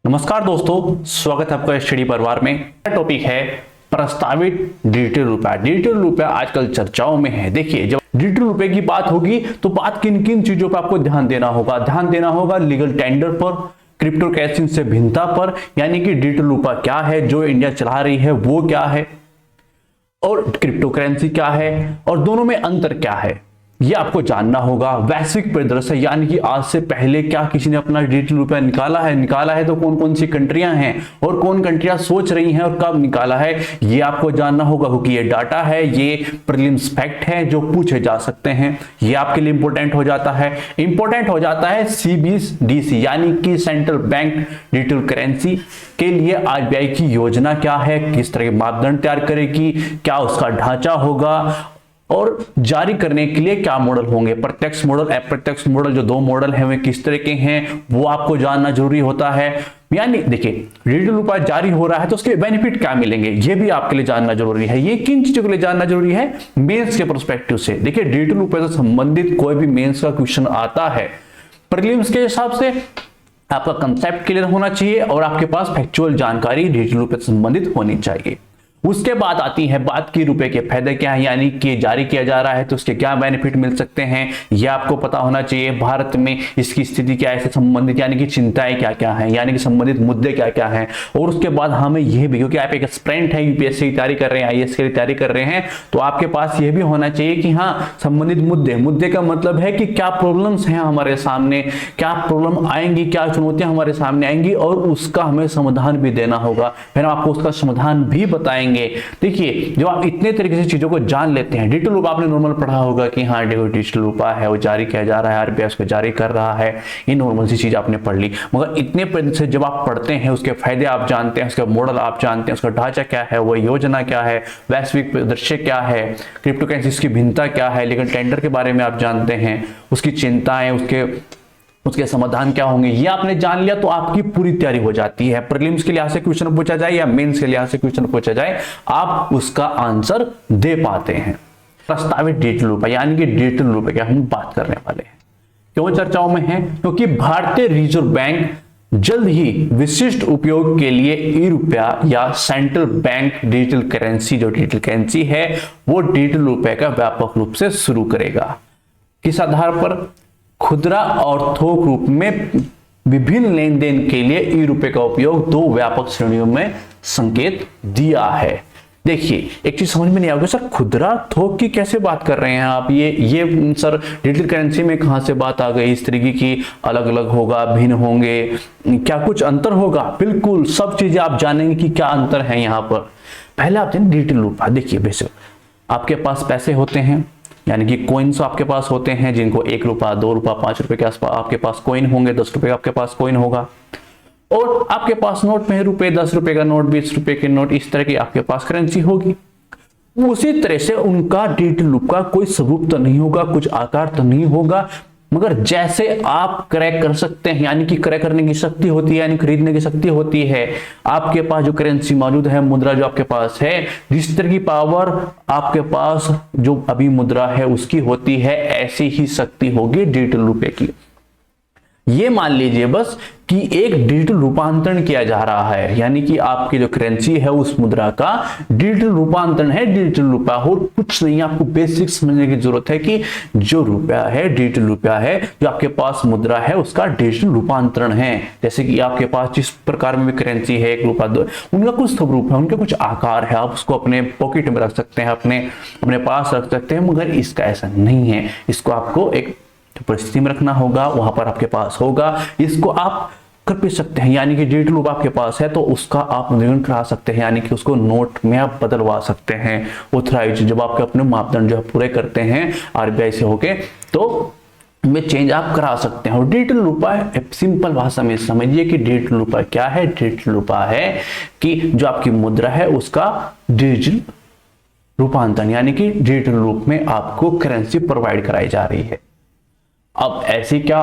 नमस्कार दोस्तों, स्वागत है आपका स्टडी परिवार में। टॉपिक है प्रस्तावित डिजिटल रुपया। डिजिटल रुपया आजकल चर्चाओं में है। देखिए, जब डिजिटल रुपए की बात होगी तो बात किन किन चीजों पर आपको ध्यान देना होगा। ध्यान देना होगा लीगल टेंडर पर, क्रिप्टो करेंसी से भिन्नता पर, यानी कि डिजिटल रुपया क्या है, जो इंडिया चला रही है वो क्या है, और क्रिप्टो करेंसी क्या है, और दोनों में अंतर क्या है, ये आपको जानना होगा। वैश्विक परिदृश्य, यानी कि आज से पहले क्या किसी ने अपना डिजिटल रुपया निकाला है तो कौन कौन सी कंट्रियां हैं और कौन कंट्रियां सोच रही हैं और कब निकाला है, ये आपको जानना होगा। क्योंकि ये डाटा है, ये प्रीलिम्स फैक्ट है जो पूछे जा सकते हैं। ये आपके लिए इंपॉर्टेंट हो जाता है। CBDC यानी कि सेंट्रल बैंक डिजिटल करेंसी के लिए RBI की योजना क्या है, किस तरह के मापदंड तैयार करेगी, क्या उसका ढांचा होगा, और जारी करने के लिए क्या मॉडल होंगे, प्रत्यक्ष मॉडल, अप्रत्यक्ष मॉडल, जो दो मॉडल हैं वे किस तरह के हैं वो आपको जानना जरूरी होता है। यानी देखिए, डिजिटल रुपया जारी हो रहा है तो उसके बेनिफिट क्या मिलेंगे ये भी आपके लिए जानना जरूरी है। ये किन चीजों के लिए जानना जरूरी है, मेंस के पर्सपेक्टिव से। देखिए, डिजिटल रुपये से संबंधित कोई भी मेंस का क्वेश्चन आता है, प्रीलिम्स के हिसाब से आपका कंसेप्ट क्लियर होना चाहिए और आपके पास फैक्चुअल जानकारी डिजिटल रुपये से संबंधित होनी चाहिए। उसके बाद आती है बात की रुपए के फायदे क्या है, यानी कि जारी किया जा रहा है तो उसके क्या बेनिफिट मिल सकते हैं, यह आपको पता होना चाहिए। भारत में इसकी स्थिति क्या है, इससे संबंधित यानी कि चिंताएं क्या क्या हैं, यानी कि संबंधित मुद्दे क्या क्या हैं। और उसके बाद हमें यह भी, क्योंकि आप एक एस्पिरेंट है, यूपीएससी की तैयारी कर रहे हैं, IAS की तैयारी कर रहे हैं, तो आपके पास यह भी होना चाहिए कि हाँ, संबंधित मुद्दे का मतलब है कि क्या प्रॉब्लम्स हैं हमारे सामने, क्या प्रॉब्लम आएंगी, क्या चुनौतियां हमारे सामने आएंगी, और उसका हमें समाधान भी देना होगा। फिर हम आपको उसका समाधान भी बताएंगे। देखिए, जब आप इतने तरीके से चीजों को जान लेते हैं, डिजिटल रुपया आपने नॉर्मल पढ़ा होगा कि हाँ डिजिटल रुपया है, वो जारी किया जा रहा है, RBI उसको जारी कर रहा है, ये नॉर्मल सी चीज आपने पढ़ ली। मगर इतने से जब आप पढ़ते हैं, उसके फायदे आप जानते हैं, उसका मॉडल आप जानते हैं, उसका ढांचा क्या है, वो योजना क्या है, वैश्विक दृश्य क्या है, क्रिप्टो करेंसी की भिन्नता क्या है, लीगल टेंडर के बारे में आप जानते हैं, उसकी चिंताएं, उसके समाधान क्या होंगे, ये आपने जान लिया तो आपकी पूरी तैयारी हो जाती है। प्रीलिम्स के लिहाज से क्वेश्चन पूछा जाए या मेंस के लिहाज से क्वेश्चन पूछा जाए, आप उसका आंसर दे पाते हैं। प्रस्तावित डिजिटल रुपया यानी कि डिजिटल रुपये की हम बात करने वाले हैं। क्यों चर्चाओं में है? क्योंकि भारतीय रिजर्व बैंक जल्द ही विशिष्ट उपयोग के लिए ई रुपया या सेंट्रल बैंक डिजिटल करेंसी, जो डिजिटल करेंसी है वो डिजिटल रुपये का व्यापक रूप से शुरू करेगा। किस आधार पर? खुदरा और थोक रूप में विभिन्न लेन देन के लिए ई रुपये का उपयोग दो व्यापक श्रेणियों में संकेत दिया है। देखिए, एक चीज समझ में नहीं आओगे, सर खुदरा थोक की कैसे बात कर रहे हैं आप, ये सर डिजिटल करेंसी में कहां से बात आ गई, इस तरीके की अलग अलग होगा, भिन्न होंगे, क्या कुछ अंतर होगा? बिल्कुल, सब चीजें आप जानेंगे कि क्या अंतर है यहाँ पर। पहले आप जानें डिजिटल रुपया। देखिए, बेसिक आपके पास पैसे होते हैं, यानी कि कॉइन्स आपके पास होते हैं, जिनको 1 रुपया, 2 रुपया, 5 रुपए के आसपास आपके पास कॉइन होंगे, 10 रुपए का आपके पास कॉइन होगा, और आपके पास नोट में रुपए, 10 रुपए का नोट, 20 रुपए के नोट, इस तरह की आपके पास करेंसी होगी। उसी तरह से उनका डिजिटल रुपया कोई स्वरूप तो नहीं होगा, कुछ आकार तो नहीं होगा, मगर जैसे आप क्रय कर सकते हैं, यानी कि क्रय करने की शक्ति होती है, यानी खरीदने की शक्ति होती है, आपके पास जो करेंसी मौजूद है, मुद्रा जो आपके पास है, जिस तरह की पावर आपके पास जो अभी मुद्रा है उसकी होती है, ऐसी ही शक्ति होगी डिजिटल रुपए की। ये मान लीजिए बस कि एक डिजिटल रूपांतरण किया जा रहा है, यानी कि आपकी जो करेंसी है उस मुद्रा का डिजिटल रूपांतरण है, डिजिटल रुपया। और कुछ नहीं, आपको बेसिक समझने की जरूरत है कि जो रुपया है, डिजिटल रुपया है, जो आपके पास मुद्रा है उसका डिजिटल रूपांतरण है। जैसे कि आपके पास जिस प्रकार में भी करेंसी है, 1 रुपया, 2, उनका कुछ स्वरूप है, उनके कुछ आकार है, आप उसको अपने पॉकेट में रख सकते हैं, अपने पास रख सकते हैं, मगर इसका ऐसा नहीं है। इसको आपको एक परिस्थिति में रखना होगा, वहां पर आपके पास होगा, इसको आप कर भी सकते हैं, यानी कि डिजिटल रुपया आपके पास है तो उसका आप नवीनीकरण करा सकते हैं, यानी कि उसको नोट में आप बदलवा सकते हैं। ऑथराइज जब आपके अपने मापदंड जो पूरे करते हैं RBI से होके, तो में चेंज आप करा सकते हैं। और डिजिटल रुपया सिंपल भाषा में समझिए कि डिजिटल रुपया क्या है। डिजिटल रुपया है कि जो आपकी मुद्रा है उसका डिजिटल रूपांतरण, यानी कि डिजिटल रूप में आपको करेंसी प्रोवाइड कराई जा रही है। अब ऐसी क्या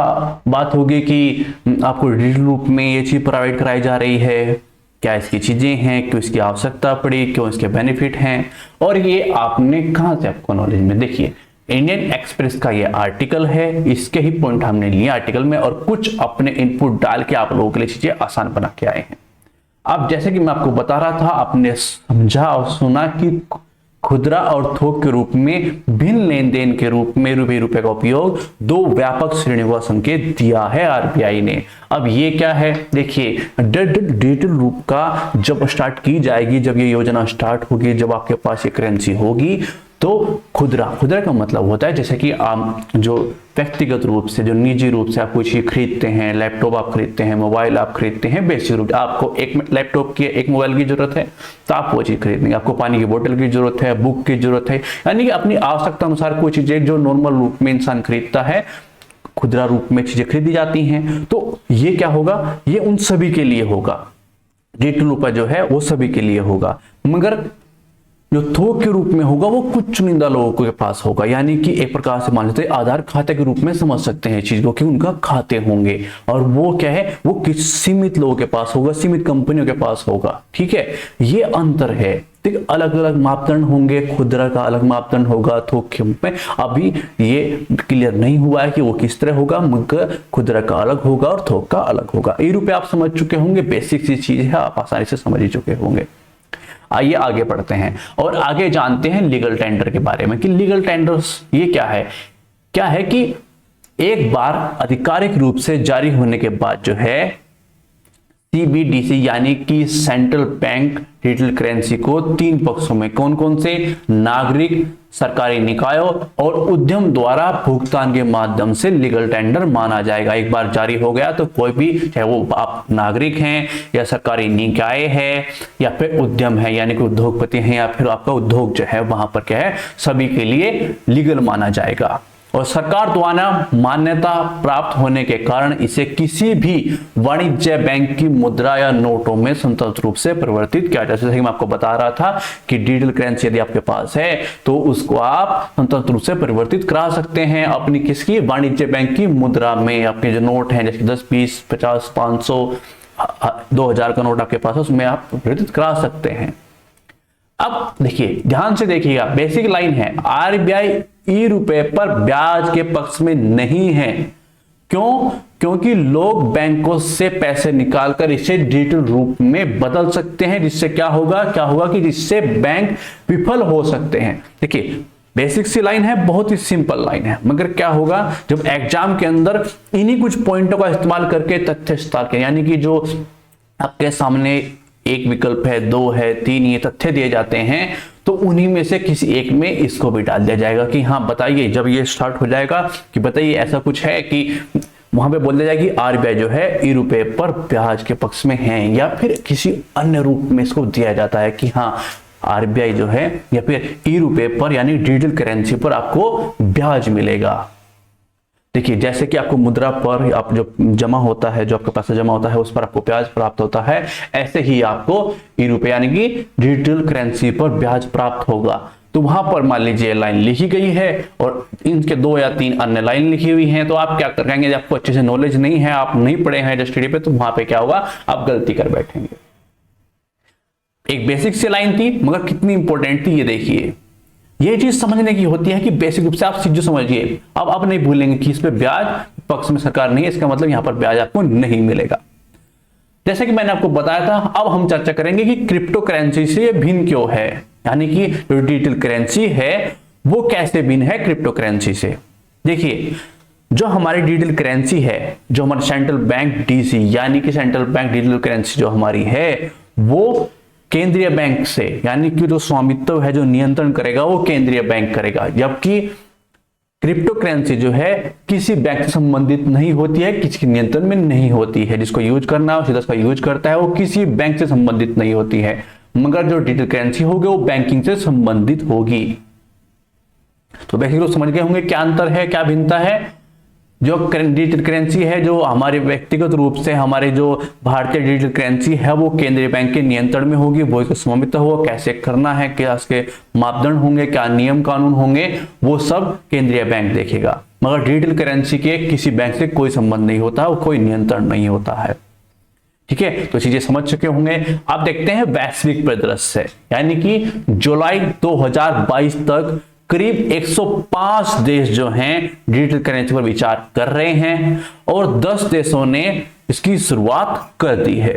बात होगी कि आपको डिजिटल रूप में ये चीज प्रोवाइड कराई जा रही है, क्या इसकी चीजें हैं, क्यों इसकी आवश्यकता पड़ी, क्यों इसके बेनिफिट हैं, और ये आपने कहां से आपको नॉलेज में? देखिए, इंडियन एक्सप्रेस का ये आर्टिकल है, इसके ही पॉइंट हमने लिए आर्टिकल में और कुछ अपने इनपुट डाल के आप लोगों के लिए चीजें आसान बना के आए हैं। अब जैसे कि मैं आपको बता रहा था, आपने समझा और सुना कि खुदरा और थोक के रूप में भिन्न लेन देन के रूप में रुपए का उपयोग दो व्यापक श्रेणियों का संकेत दिया है आरबीआई ने। अब ये क्या है, देखिए डिजिटल रूप का जब स्टार्ट की जाएगी, जब ये योजना स्टार्ट होगी, जब आपके पास ये करेंसी होगी, तो खुदरा का मतलब होता है जैसे कि आप जो व्यक्तिगत रूप से, जो निजी रूप से आप कुछ चीज खरीदते हैं, लैपटॉप आप खरीदते हैं, मोबाइल आप खरीदते हैं, बेसिक रूप आपको एक लैपटॉप की एक मोबाइल की जरूरत है तो आप वो चीज खरीदेंगे, आपको पानी की बोतल की जरूरत है, बुक की जरूरत है, यानी कि अपनी आवश्यकता अनुसार कोई चीजें जो नॉर्मल रूप में इंसान खरीदता है, खुदरा रूप में चीजें खरीदी जाती हैं। तो ये क्या होगा, ये उन सभी के लिए होगा, डिजिटल रुपया जो है वो सभी के लिए होगा, मगर जो थोक के रूप में होगा वो कुछ चुनिंदा लोगों के पास होगा, यानी कि एक प्रकार से मान लेते हैं आधार खाते के रूप में समझ सकते हैं इस चीज को कि उनका खाते होंगे, और वो क्या है, वो किस सीमित लोगों के पास होगा, सीमित कंपनियों के पास होगा। ठीक है, ये अंतर है। ठीक, अलग अलग मापदंड होंगे, खुदरा का अलग मापदंड होगा, थोक के रूप में अभी ये क्लियर नहीं हुआ है कि वो किस तरह होगा, मगर खुदरा का अलग होगा और थोक का अलग होगा। ये रुपए आप समझ चुके होंगे, बेसिक सी चीज है, आप आसानी से समझ ही चुके होंगे। आइए आगे बढ़ते हैं और आगे जानते हैं लीगल टेंडर के बारे में कि लीगल टेंडर्स ये क्या है कि एक बार आधिकारिक रूप से जारी होने के बाद जो है सीबीडीसी यानी कि सेंट्रल बैंक डिजिटल करेंसी को तीन पक्षों में, कौन कौन से, नागरिक, सरकारी निकायों और उद्यम द्वारा भुगतान के माध्यम से लीगल टेंडर माना जाएगा। एक बार जारी हो गया तो कोई भी, चाहे वो आप नागरिक हैं या सरकारी निकाय है या फिर उद्यम है यानी कि उद्योगपति हैं या फिर आपका उद्योग जो है, वहां पर क्या है, सभी के लिए लीगल माना जाएगा। और सरकार द्वारा मान्यता प्राप्त होने के कारण इसे किसी भी वाणिज्य बैंक की मुद्रा या नोटों में स्वतंत्र रूप से परिवर्तित किया जा सकता है। जैसे कि मैं आपको बता रहा था कि डिजिटल करेंसी यदि आपके पास है तो उसको आप स्वतंत्र रूप से परिवर्तित करा सकते हैं अपनी किसकी, वाणिज्य बैंक की मुद्रा में। आपके जो नोट हैं जैसे 10, 20, 50, 500, 2000 का नोट आपके पास है, उसमें आप परिवर्तित करा सकते हैं। अब देखिए, ध्यान से देखिएगा, बेसिक लाइन है, आरबीआई ई रुपए पर ब्याज के पक्ष में नहीं है। क्यों? क्योंकि लोग बैंकों से पैसे निकालकर इसे डिजिटल रूप में बदल सकते हैं, जिससे क्या होगा कि जिससे बैंक विफल हो सकते हैं। देखिए, बेसिक सी लाइन है, बहुत ही सिंपल लाइन है, मगर क्या होगा जब एग्जाम के अंदर इन्हीं कुछ पॉइंटों का इस्तेमाल करके तथ्य विस्तार के, यानी कि जो आपके सामने एक विकल्प है, 2 है, 3 ये तथ्य दिए जाते हैं, तो उन्हीं में से किसी एक में इसको भी डाल दिया जाएगा कि हाँ बताइए, जब ये स्टार्ट हो जाएगा कि बताइए ऐसा कुछ है, कि वहां पे बोल दिया जाएगा कि आरबीआई जो है ई रुपए पर ब्याज के पक्ष में है, या फिर किसी अन्य रूप में इसको दिया जाता है कि हाँ आरबीआई जो है या फिर ई रुपए पर यानी डिजिटल करेंसी पर आपको ब्याज मिलेगा। देखिए, जैसे कि आपको मुद्रा पर आप जो जमा होता है, जो आपके पैसा जमा होता है उस पर आपको ब्याज प्राप्त होता है, ऐसे ही आपको ई रुपए यानी कि डिजिटल करेंसी पर ब्याज प्राप्त होगा। तो वहां पर मान लीजिए लाइन लिखी गई है और इनके 2 या 3 अन्य लाइन लिखी हुई हैं, तो आप क्या करेंगे, आपको अच्छे से नॉलेज नहीं है, आप नहीं पढ़े हैं स्टडी पे, तो वहां पे क्या होगा, आप गलती कर बैठेंगे। एक बेसिक सी लाइन थी, मगर कितनी इंपॉर्टेंट थी ये देखिए। ये चीज समझने की होती है कि बेसिक रूप से आप चीज समझिए, अब आप नहीं भूलेंगे कि इस पे ब्याज पक्ष में सरकार नहीं है, इसका मतलब यहां पर ब्याज आपको नहीं मिलेगा। जैसे कि मैंने आपको बताया था, अब हम चर्चा करेंगे कि क्रिप्टो करेंसी से ये भिन्न क्यों है, यानी कि जो डिजिटल करेंसी है वो कैसे भिन्न है क्रिप्टो करेंसी से। देखिए, जो हमारी डिजिटल करेंसी है, जो हमारे सेंट्रल बैंक डीसी यानी कि सेंट्रल बैंक डिजिटल करेंसी जो हमारी है, वो केंद्रीय बैंक से, यानी कि जो स्वामित्व है, जो नियंत्रण करेगा वो केंद्रीय बैंक करेगा, जबकि क्रिप्टो करेंसी जो है किसी बैंक से संबंधित नहीं होती है, किसी के नियंत्रण में नहीं होती है। जिसको यूज करना है सीधा उसका यूज करता है, वो किसी बैंक से संबंधित नहीं होती है, मगर जो डिजिटल करेंसी होगी वो बैंकिंग से संबंधित होगी। तो बेसिकली समझ गए होंगे क्या अंतर है, क्या भिन्नता है। जो डिजिटल करेंसी है, जो हमारे व्यक्तिगत रूप से हमारे जो भारतीय डिजिटल करेंसी है, वो केंद्रीय बैंक के नियंत्रण में होगी, वो इसका स्वामित्व होगा, कैसे करना है, क्या इसके मापदंड होंगे, क्या नियम कानून होंगे, वो सब केंद्रीय बैंक देखेगा। मगर डिजिटल करेंसी के किसी बैंक से कोई संबंध नहीं होता, वो कोई नियंत्रण नहीं होता है। ठीक है, तो चीजें समझ चुके होंगे। अब देखते हैं वैश्विक परिदृश्य, यानी कि जुलाई 2022 तक करीब 105 देश जो हैं डिजिटल करेंसी पर विचार कर रहे हैं और 10 देशों ने इसकी शुरुआत कर दी है।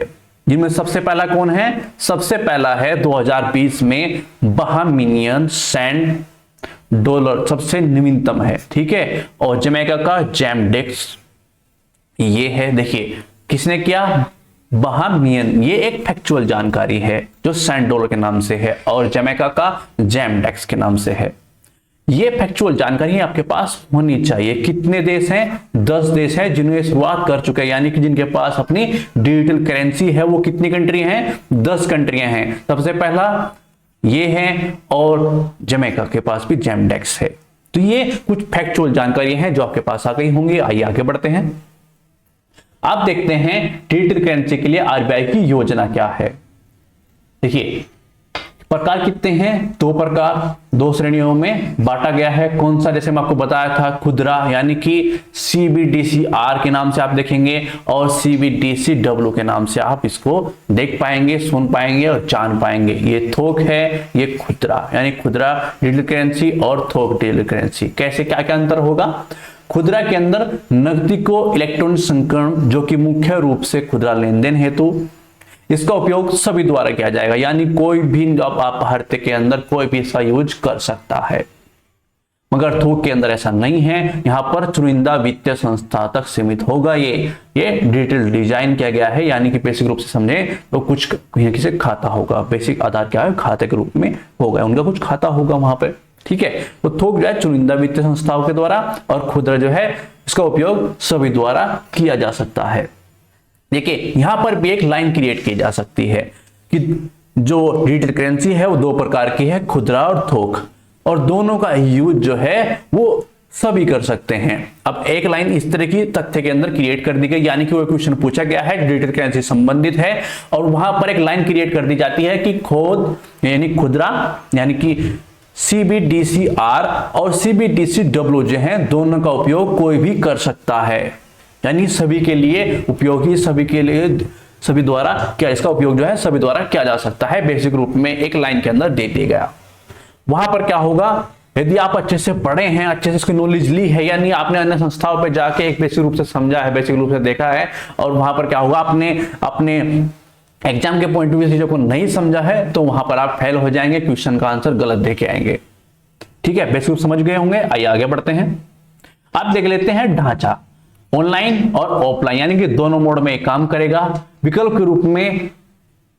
जिनमें सबसे पहला कौन है? सबसे पहला है 2020 में बहामिनियन सैंड डॉलर, सबसे नवीनतम है, ठीक है। और जमैका का जैमडेक्स ये है। देखिए किसने किया? बहामियन। ये एक फैक्चुअल जानकारी है जो सैंड डॉलर के नाम से है और जमैका का जैमडेक्स के नाम से है। ये फैक्चुअल जानकारी आपके पास होनी चाहिए। कितने देश हैं? 10 देश हैं जिन्होंने शुरुआत कर चुके हैं, यानी कि जिनके पास अपनी डिजिटल करेंसी है। वो कितनी कंट्री हैं? 10 कंट्रियां हैं। सबसे पहला ये है और जमैका के पास भी जैमडेक्स है। तो ये कुछ फैक्चुअल जानकारी है जो आपके पास आ गई होंगी। आइए आगे बढ़ते हैं। आप देखते हैं डिजिटल करेंसी के लिए आरबीआई की योजना क्या है। देखिए प्रकार कितने हैं? 2 प्रकार, 2 श्रेणियों में बांटा गया है। कौन सा? जैसे मैं आपको बताया था खुदरा, यानी कि CBDCR के नाम से आप देखेंगे और CBDCW के नाम से आप इसको देख पाएंगे, सुन पाएंगे और जान पाएंगे। ये थोक है, ये खुदरा, यानी खुदरा डिजिटल करेंसी और थोक डिजिटल करेंसी। कैसे, क्या क्या अंतर होगा? खुदरा के अंदर नकदी को इलेक्ट्रॉनिक संस्करण, जो कि मुख्य रूप से खुदरा लेन देन हेतु, इसका उपयोग सभी द्वारा किया जाएगा, यानी कोई भी आप हफ्ते के अंदर कोई भी इसका यूज कर सकता है। मगर थोक के अंदर ऐसा नहीं है, यहां पर चुनिंदा वित्तीय संस्था तक सीमित होगा। ये डिजिटल डिजाइन किया गया है, यानी कि बेसिक रूप से समझे तो कुछ किसी खाता होगा। बेसिक आधार क्या है? खाते के रूप में होगा, उनका कुछ खाता होगा वहां पे, ठीक है। तो थोक जो है चुनिंदा वित्तीय संस्थाओं के द्वारा और खुदरा जो है इसका उपयोग सभी द्वारा किया जा सकता है। देखिए यहां पर भी एक लाइन क्रिएट की जा सकती है कि जो डिजिटल करेंसी है वो 2 प्रकार की है, खुदरा और थोक, और दोनों का यूज जो है वो सभी कर सकते हैं। अब एक लाइन इस तरह की तथ्य के अंदर क्रिएट कर दी गई, यानी कि वो क्वेश्चन पूछा गया है डिजिटल करेंसी संबंधित है और वहां पर एक लाइन क्रिएट कर दी जाती है कि खोद यानी खुदरा यानी कि CBDCR और CBDCW जो है दोनों का उपयोग कोई भी कर सकता है, यानी सभी के लिए उपयोगी, सभी के लिए सभी द्वारा क्या इसका उपयोग जो है सभी द्वारा किया जा सकता है। बेसिक रूप में एक लाइन के अंदर दे दिया गया। वहां पर क्या होगा? यदि आप अच्छे से पढ़े हैं, अच्छे से इसकी नॉलेज ली है, यानी आपने अन्य संस्थाओं पर जाके एक बेसिक रूप से समझा है, बेसिक रूप से देखा है, और वहां पर क्या होगा? आपने अपने एग्जाम के पॉइंट ऑफ व्यू से चीजों को नहीं समझा है तो वहां पर आप फेल हो जाएंगे, क्वेश्चन का आंसर गलत देके आएंगे, ठीक है। बेसिक समझ गए होंगे। आइए आगे बढ़ते हैं। आप देख लेते हैं ढांचा। ऑनलाइन और ऑफलाइन यानी कि दोनों मोड में काम करेगा। विकल्प के रूप में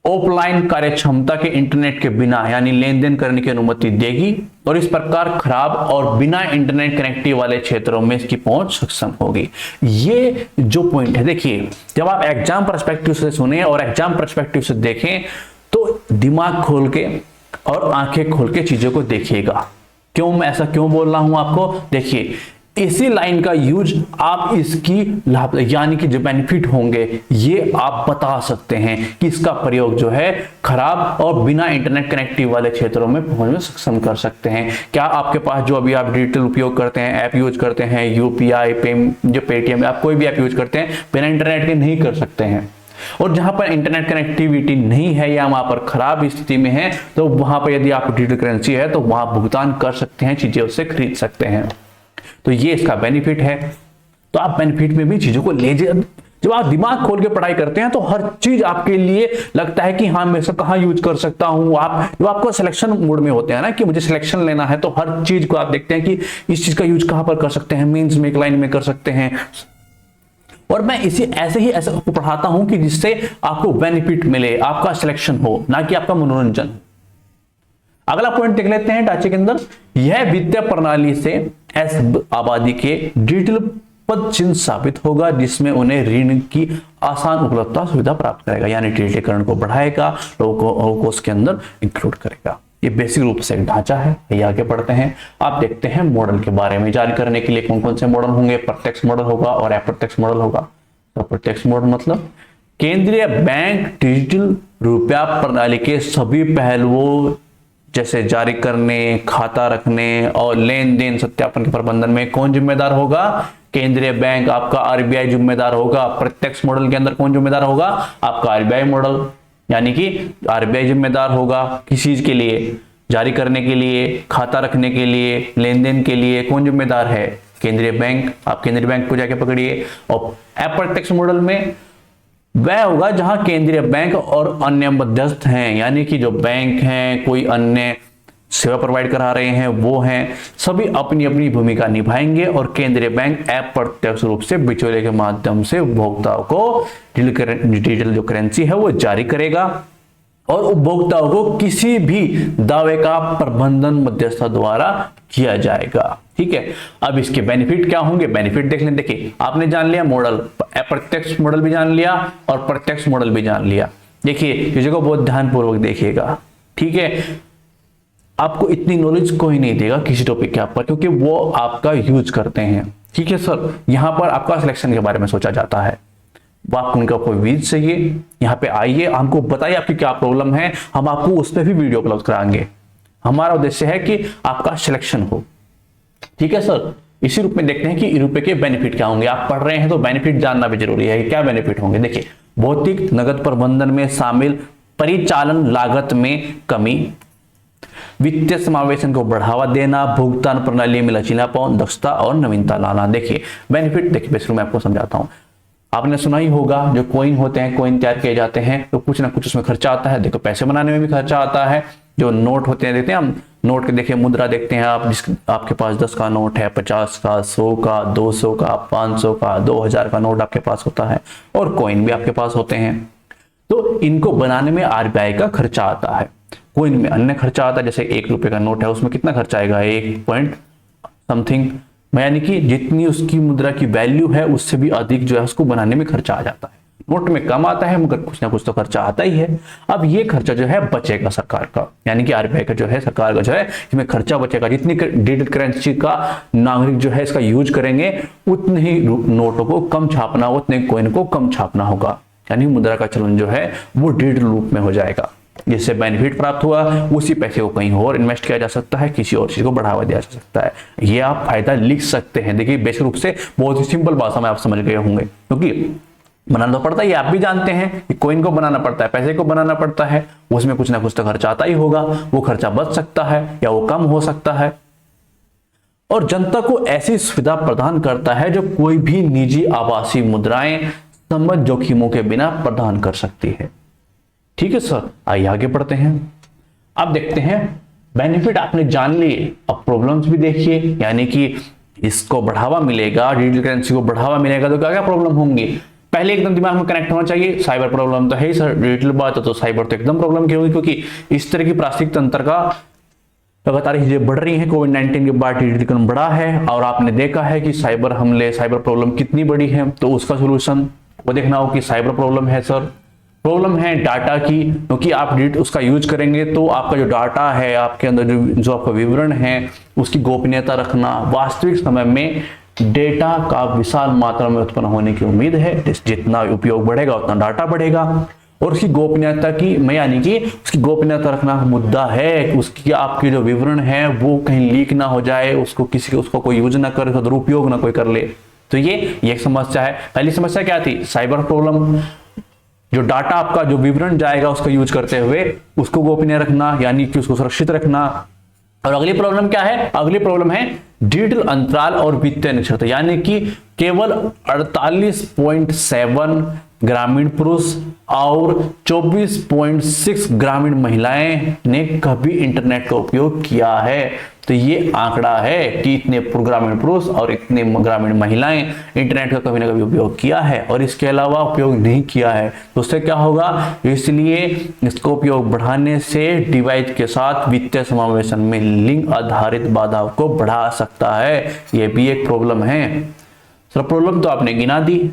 ऑफलाइन कार्य क्षमता के इंटरनेट के बिना यानी लेन देन करने की अनुमति देगी और इस प्रकार खराब और बिना इंटरनेट कनेक्टिविटी वाले क्षेत्रों में इसकी पहुंच सक्षम होगी। ये जो पॉइंट है, देखिए जब आप एग्जाम पर्सपेक्टिव से सुने और एग्जाम पर्सपेक्टिव से देखें तो दिमाग खोल के और आंखें खोल के चीजों को देखिएगा। क्यों मैं ऐसा क्यों बोल रहा हूं आपको? देखिए इसी लाइन का यूज आप इसकी लाभ यानी कि जो बेनिफिट होंगे ये आप बता सकते हैं कि इसका प्रयोग जो है खराब और बिना इंटरनेट कनेक्टिव वाले क्षेत्रों में पहुंचने में सक्षम कर सकते हैं। क्या आपके पास जो अभी आप डिजिटल उपयोग करते हैं, ऐप यूज करते हैं, यूपीआई जो पेटीएम, आप कोई भी ऐप यूज करते हैं बिना इंटरनेट के नहीं कर सकते हैं। और जहां पर इंटरनेट कनेक्टिविटी नहीं है या वहां पर खराब स्थिति में है तो वहां पर यदि आप डिजिटल करेंसी है तो वहां भुगतान कर सकते हैं, चीजें उससे खरीद सकते हैं। तो ये इसका बेनिफिट है। तो आप बेनिफिट में भी चीजों को ले जब आप दिमाग खोल के पढ़ाई करते हैं तो हर चीज आपके लिए लगता है कि हाँ मैं इसको कहां यूज कर सकता हूं। आप जब आपको सिलेक्शन मोड में होते हैं ना कि मुझे सिलेक्शन लेना है तो हर चीज को आप देखते हैं कि इस चीज का यूज कहां पर कर सकते हैं, मींस में, एक लाइन में कर सकते हैं। और मैं ऐसे पढ़ाता हूं कि जिससे आपको बेनिफिट मिले, आपका सिलेक्शन हो, ना कि आपका मनोरंजन। अगला पॉइंट देख लेते हैं ढांचे के अंदर। यह वित्तीय प्रणाली से एस आबादी के डिजिटल पद चिन्ह साबित होगा जिसमें उन्हें ऋण की आसान उपलब्धता सुविधा प्राप्त करेगा, यानी डिजिटलीकरण को बढ़ाएगा, लोगों को उसके अंदर इंक्लूड करेगा। ये बेसिक रूप से एक ढांचा है। ये आगे बढ़ते हैं। आप देखते हैं मॉडल के बारे में जारी करने के लिए कौन कौन से मॉडल होंगे। प्रत्यक्ष मॉडल होगा और अप्रत्यक्ष मॉडल होगा। तो प्रत्यक्ष मॉडल मतलब केंद्रीय बैंक डिजिटल रुपया प्रणाली के सभी पहलुओं जैसे जारी करने, खाता रखने और लेन देन सत्यापन के प्रबंधन में कौन जिम्मेदार होगा? केंद्रीय बैंक, आपका आरबीआई जिम्मेदार होगा। प्रत्यक्ष मॉडल के अंदर कौन जिम्मेदार होगा? आपका आरबीआई मॉडल, यानी कि आरबीआई जिम्मेदार होगा किस चीज के लिए? जारी करने के लिए, खाता रखने के लिए, लेन देन के लिए कौन जिम्मेदार है? केंद्रीय बैंक। आप केंद्रीय बैंक को जाके पकड़िए। और अप्रत्यक्ष मॉडल में वह होगा जहां केंद्रीय बैंक और अन्य मध्यस्थ हैं, यानी कि जो बैंक हैं, कोई अन्य सेवा प्रोवाइड करा रहे हैं, वो हैं, सभी अपनी अपनी भूमिका निभाएंगे और केंद्रीय बैंक अप्रत्यक्ष रूप से बिचौलिए के माध्यम से उपभोक्ताओं को डिजिटल जो करेंसी है वो जारी करेगा और उपभोक्ताओं को किसी भी दावे का प्रबंधन मध्यस्थ द्वारा किया जाएगा। ठीक है, अब इसके बेनिफिट क्या होंगे? बेनिफिट देख लें। देखिए, आपने जान लिया मॉडल, अप्रत्यक्ष मॉडल भी जान लिया और प्रत्यक्ष मॉडल भी जान लिया। देखिए चीजों को बहुत ध्यानपूर्वक देखिएगा। ठीक है, आपको इतनी नॉलेज कोई नहीं देगा किसी टॉपिक के ऊपर, क्योंकि वो आपका यूज करते हैं। ठीक है सर, यहां पर आपका सिलेक्शन के बारे में सोचा जाता है। वो आपको उनका कोई वीज चाहिए, यहाँ पे आइए, हमको बताइए आपकी क्या प्रॉब्लम है, हम आपको उस पर भी वीडियो अपलोड कराएंगे। हमारा उद्देश्य है कि आपका सिलेक्शन हो। ठीक है सर, इसी रूप में देखते हैं कि रुपए के बेनिफिट क्या होंगे। आप पढ़ रहे हैं तो बेनिफिट जानना भी जरूरी है कि क्या बेनिफिट होंगे। देखिए, भौतिक नगद प्रबंधन में शामिल परिचालन लागत में कमी, वित्तीय समावेशन को बढ़ावा देना, भुगतान प्रणाली में लचीलापन, दक्षता और नवीनता लाना। देखिए बेनिफिट, देखिए शुरू में आपको समझाता हूं। आपने सुना ही होगा, जो कॉइन होते हैं, कॉइन तैयार किए जाते हैं तो कुछ ना कुछ उसमें खर्चा आता है। देखो पैसे बनाने में भी खर्चा आता है। जो नोट होते हैं, देखते हैं हम नोट के, देखिए मुद्रा देखते हैं आप, आपके पास 10 का नोट है, 50 का, 100 का, 200 का, 500 का, 2000 का नोट आपके पास होता है और कॉइन भी आपके पास होते हैं। तो इनको बनाने में आरबीआई का खर्चा आता है। कॉइन में अन्य खर्चा आता है, जैसे 1 रुपए का नोट है, उसमें कितना खर्चा आएगा? 1 पॉइंट समथिंग, यानी कि जितनी उसकी मुद्रा की वैल्यू है उससे भी अधिक जो है उसको बनाने में खर्चा आ जाता है। नोट में कम आता है मगर कुछ ना कुछ तो खर्चा आता ही है। अब ये खर्चा जो है बचेगा सरकार का, यानी कि आरबीआई का जो है, सरकार का जो है, इसमें खर्चा बचेगा। जितनी डिजिटल करेंसी का नागरिक जो है इसका यूज करेंगे, उतने ही नोटों को कम छापना, उतने कॉइन को कम छापना होगा, यानी मुद्रा का चलन जो है वो डिजिटल रूप में हो जाएगा। जिससे बेनिफिट प्राप्त हुआ, उसी पैसे को कहीं और इन्वेस्ट किया जा सकता है, किसी और चीज को बढ़ावा दिया जा सकता है। ये आप फायदा लिख सकते हैं। देखिए बेसिक रूप से बहुत ही सिंपल भाषा में आप समझ गए होंगे, क्योंकि बनाना तो पड़ता है, ये आप भी जानते हैं कि कॉइन को बनाना पड़ता है, पैसे को बनाना पड़ता है, उसमें कुछ ना कुछ तो खर्चा आता ही होगा। वो खर्चा बच सकता है या वो कम हो सकता है, और जनता को ऐसी सुविधा प्रदान करता है जो कोई भी निजी आभासी मुद्राएं समझ जोखिमों के बिना प्रदान कर सकती है। ठीक है सर, आइए आगे बढ़ते हैं। अब देखते हैं बेनिफिट आपने जान लिए, अब प्रॉब्लम्स भी देखिए, यानी कि इसको बढ़ावा मिलेगा, डिजिटल करेंसी को बढ़ावा मिलेगा तो क्या क्या प्रॉब्लम होंगी। पहले एकदम दिमाग में कनेक्ट होना चाहिए, साइबर प्रॉब्लम तो है ही सर, डिजिटल बात है तो साइबर तो एकदम प्रॉब्लम क्यों होगी, क्योंकि इस तरह की प्राकृतिक तंत्र का लगातार चीजें बढ़ रही हैं। कोविड-19 के बाद डिजिटल बढ़ा है और आपने देखा है कि साइबर हमले, साइबर प्रॉब्लम कितनी बड़ी है। तो उसका सोल्यूशन वो देखना हो कि साइबर प्रॉब्लम है सर, प्रॉब्लम है डाटा की, क्योंकि आप उसका यूज करेंगे तो आपका जो डाटा है, आपके अंदर जो आपका विवरण है, उसकी गोपनीयता रखना। वास्तविक समय में डेटा का विशाल मात्रा में उत्पन्न होने की उम्मीद है। जितना उपयोग बढ़ेगा उतना डाटा बढ़ेगा और उसकी गोपनीयता की, मैं यानी कि उसकी गोपनीयता रखना मुद्दा है। उसकी आपकी जो विवरण है वो कहीं लीक ना हो जाए, उसको किसी उसको कोई यूज ना करे, दुरुपयोग ना कोई कर ले। तो ये एक समस्या है। पहली समस्या क्या थी? साइबर प्रॉब्लम, जो डाटा आपका जो विवरण जाएगा उसका यूज करते हुए उसको गोपनीय रखना, यानी कि उसको सुरक्षित रखना। और अगली प्रॉब्लम क्या है? अगली प्रॉब्लम है डिजिटल अंतराल और वित्तीय निरक्षरता, यानी कि केवल 48.7 ग्रामीण पुरुष और 24.6 ग्रामीण महिलाएं ने कभी इंटरनेट का उपयोग किया है। तो ये आंकड़ा है कि इतने ग्रामीण पुरुष और इतने ग्रामीण महिलाएं इंटरनेट का कभी ना कभी उपयोग किया है और इसके अलावा उपयोग नहीं किया है। तो उससे क्या होगा? इसलिए इसको उपयोग बढ़ाने से डिवाइस के साथ वित्तीय समावेशन में लिंग आधारित बाधाओं को बढ़ा सकता है। यह भी एक प्रॉब्लम है। सर प्रॉब्लम तो आपने गिना दी,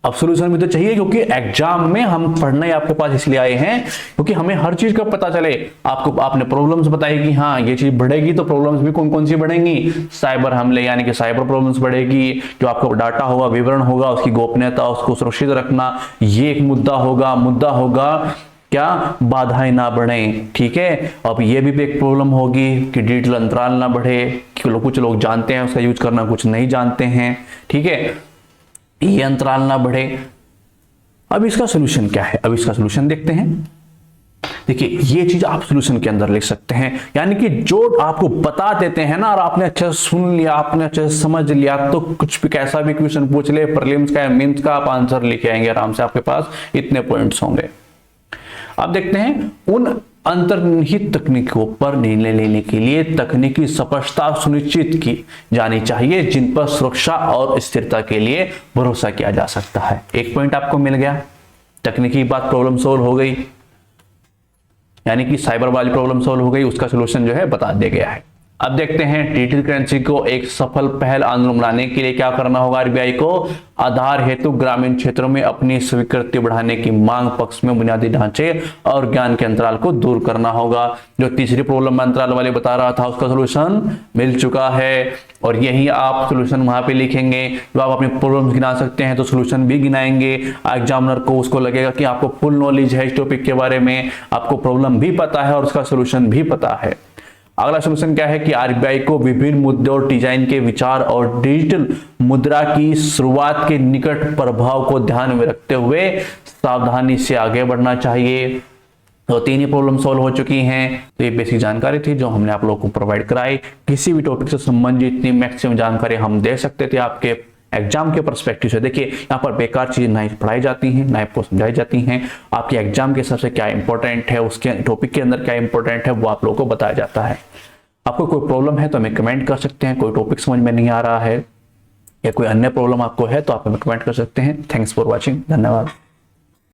अब सोल्यूशन भी तो चाहिए, क्योंकि एग्जाम में हम पढ़ने आपके पास इसलिए आए हैं क्योंकि हमें हर चीज का पता चले। आपको आपने प्रॉब्लम्स बताई कि हाँ ये चीज बढ़ेगी, तो प्रॉब्लम्स भी कौन कौन सी बढ़ेंगी? साइबर हमले, यानी कि साइबर प्रॉब्लम्स बढ़ेगी। जो आपका डाटा होगा, विवरण होगा, उसकी गोपनीयता, उसको सुरक्षित रखना, ये एक मुद्दा होगा। मुद्दा होगा क्या? बाधाएं ना बढ़े। ठीक है, अब ये भी एक प्रॉब्लम होगी कि डिजिटल अंतराल ना बढ़े, कि कुछ लोग जानते हैं उसका यूज करना, कुछ नहीं जानते हैं। ठीक है, ये अंतराल ना बढ़े। अब इसका सलूशन क्या है? अब इसका सलूशन देखते हैं। देखिए ये चीज आप सॉल्यूशन के अंदर लिख सकते हैं, यानी कि जो आपको बता देते हैं ना और आपने अच्छे से सुन लिया, आपने अच्छे से समझ लिया, तो कुछ भी कैसा भी क्वेश्चन पूछ ले, प्रीलिम्स का या मेंस का, आप आंसर लेके आएंगे आराम से, आपके पास इतने पॉइंट्स होंगे। अब देखते हैं उन अंतर्निहित तकनीकों पर निर्णय लेने के लिए तकनीकी स्पष्टता सुनिश्चित की जानी चाहिए जिन पर सुरक्षा और स्थिरता के लिए भरोसा किया जा सकता है। एक पॉइंट आपको मिल गया, तकनीकी बात प्रॉब्लम सोल्व हो गई, यानी कि साइबर वाली प्रॉब्लम सोल्व हो गई, उसका सलूशन जो है बता दिया गया है। अब देखते हैं डिजिटल करेंसी को एक सफल पहल आंदोलन बनाने के लिए क्या करना होगा आरबीआई को। आधार हेतु ग्रामीण क्षेत्रों में अपनी स्वीकृति बढ़ाने की मांग पक्ष में बुनियादी ढांचे और ज्ञान के अंतराल को दूर करना होगा। जो तीसरी प्रॉब्लम अंतराल वाले बता रहा था उसका सलूशन मिल चुका है, और यही आप सलूशन वहां पे लिखेंगे। जो आप अपनी प्रॉब्लम्स गिना सकते हैं तो सलूशन भी गिनाएंगे। एग्जामिनर को उसको लगेगा कि आपको फुल नॉलेज है इस टॉपिक के बारे में, आपको प्रॉब्लम भी पता है और उसका सलूशन भी पता है। अगला सलूशन क्या है कि आरबीआई को विभिन्न मुद्दों और डिजाइन के विचार और डिजिटल मुद्रा की शुरुआत के निकट प्रभाव को ध्यान में रखते हुए सावधानी से आगे बढ़ना चाहिए। तो तीन ही प्रॉब्लम सॉल्व हो चुकी हैं। तो ये बेसिक जानकारी थी जो हमने आप लोगों को प्रोवाइड कराई। किसी भी टॉपिक से संबंधित जितनी मैक्सिमम जानकारी हम दे सकते थे आपके एग्जाम के पर्सपेक्टिव से। देखिए यहाँ पर बेकार चीजें ना पढ़ाई जाती हैं ना आपको समझाई जाती हैं, आपके एग्जाम के हिसाब से क्या इंपॉर्टेंट है, उसके टॉपिक के अंदर क्या इंपॉर्टेंट है वो आप लोगों को बताया जाता है। आपको कोई प्रॉब्लम है तो हमें कमेंट कर सकते हैं, कोई टॉपिक समझ में नहीं आ रहा है या कोई अन्य प्रॉब्लम आपको है तो आप हमें कमेंट कर सकते हैं। थैंक्स फॉर वॉचिंग, धन्यवाद।